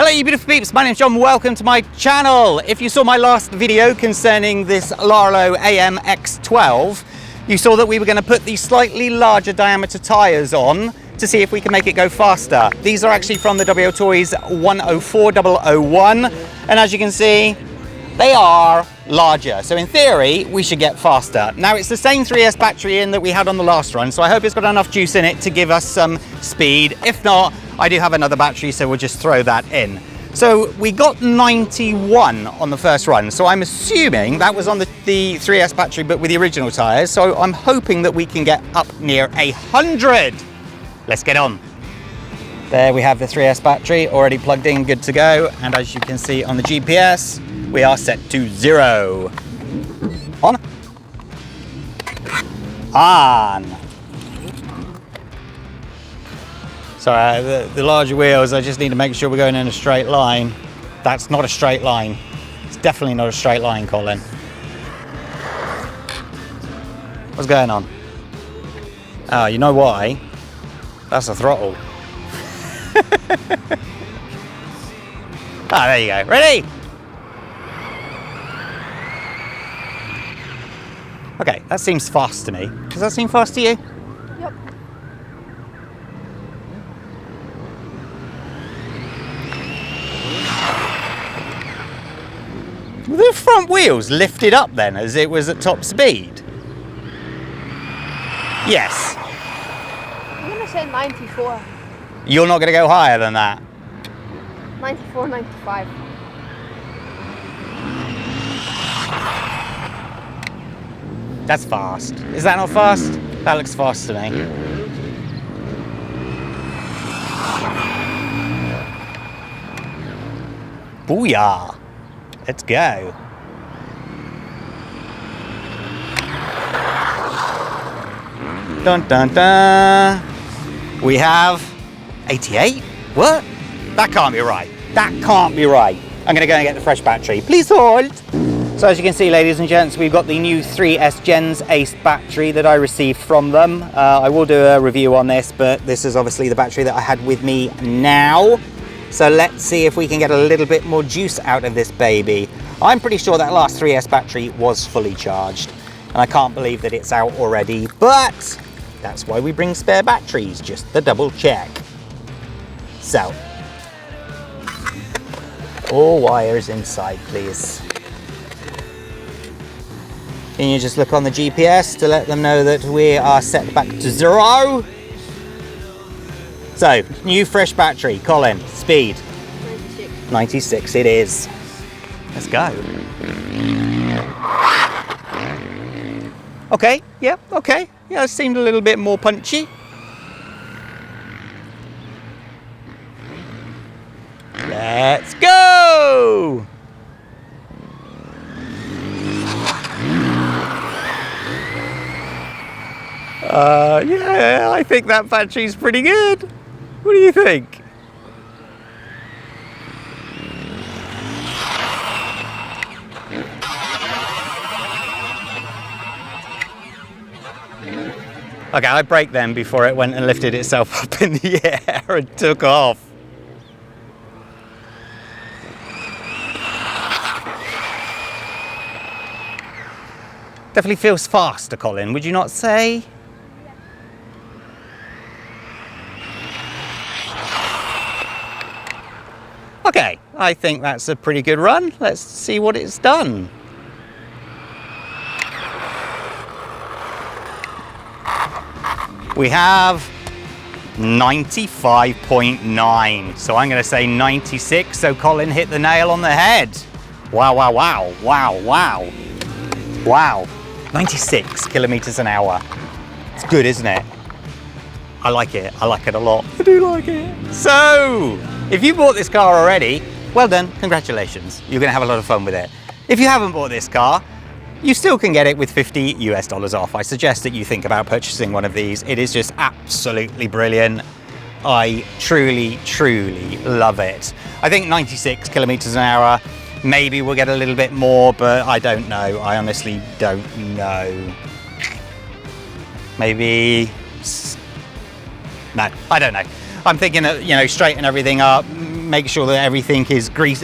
Hello you beautiful peeps, my name's John, welcome to my channel. If you saw my last video concerning this Larlo AM X12, you saw that we were going to put these slightly larger diameter tyres on to see if we can make it go faster. These are actually from the WL Toys 104001, and as you can see, they are larger. So in theory, we should get faster. Now it's the same 3S battery in that we had on the last run, so I hope it's got enough juice in it to give us some speed. If not, I do have another battery, so we'll just throw that in. So we got 91 on the first run, so I'm assuming that was on the 3S battery, but with the original tyres. So I'm hoping that we can get up near 100. Let's get on. There we have the 3S battery already plugged in, good to go. And as you can see on the GPS, we are set to 0. On. On. Sorry, the larger wheels, I just need to make sure we're going in a straight line. That's not a straight line. It's definitely not a straight line, Colin. What's going on? Oh, you know why? That's the throttle. Ah, there you go. Ready? Okay, that seems fast to me. Does that seem fast to you? Yep. Were the front wheels lifted up then as it was at top speed? Yes. I'm gonna say 94. You're not going to go higher than that? 94, 95. That's fast. Is that not fast? That looks fast to me. Booyah! Let's go. Dun dun dun. We have 88? What? That can't be right. That can't be right. I'm going to go and get the fresh battery. Please hold. So as you can see, ladies and gents, we've got the new 3S Gens Ace battery that I received from them. I will do a review on this, but this is obviously the battery that I had with me now. So let's see if we can get a little bit more juice out of this baby. I'm pretty sure that last 3S battery was fully charged, and I can't believe that it's out already, but that's why we bring spare batteries, just to double check. So, all wires inside, please. Can you just look on the GPS to let them know that we are set back to 0? So, new fresh battery. Colin, speed. 96. 96 it is. Let's go. Okay, yeah, okay. Yeah, it seemed a little bit more punchy. Let's go! Yeah, I think that battery's pretty good. What do you think? Okay, I braked then before it went and lifted itself up in the air and took off. Definitely feels faster, Colin, would you not say? Okay, I think that's a pretty good run. Let's see what it's done. We have 95.9, so I'm going to say 96, so Colin hit the nail on the head. Wow, wow, wow, wow, wow. Wow, 96 kilometers an hour. It's good, isn't it? I like it a lot. I do like it. So, if you bought this car already, well done, congratulations. You're gonna have a lot of fun with it. If you haven't bought this car, you still can get it with $50 US off. I suggest that you think about purchasing one of these. It is just absolutely brilliant. I truly, truly love it. I think 96 kilometers an hour, maybe we'll get a little bit more, but I don't know. I honestly don't know. Maybe, no, I don't know. I'm thinking that, you know, straighten everything up, make sure that everything is greased.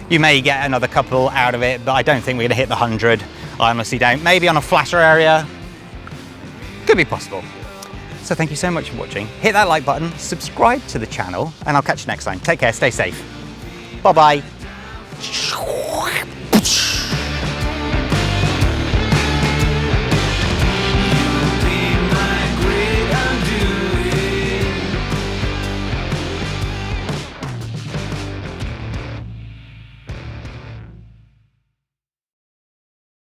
You may get another couple out of it, but I don't think we're gonna hit the 100. I honestly don't. Maybe on a flatter area, could be possible. So thank you so much for watching. Hit that like button, subscribe to the channel, and I'll catch you next time. Take care, stay safe. Bye-bye.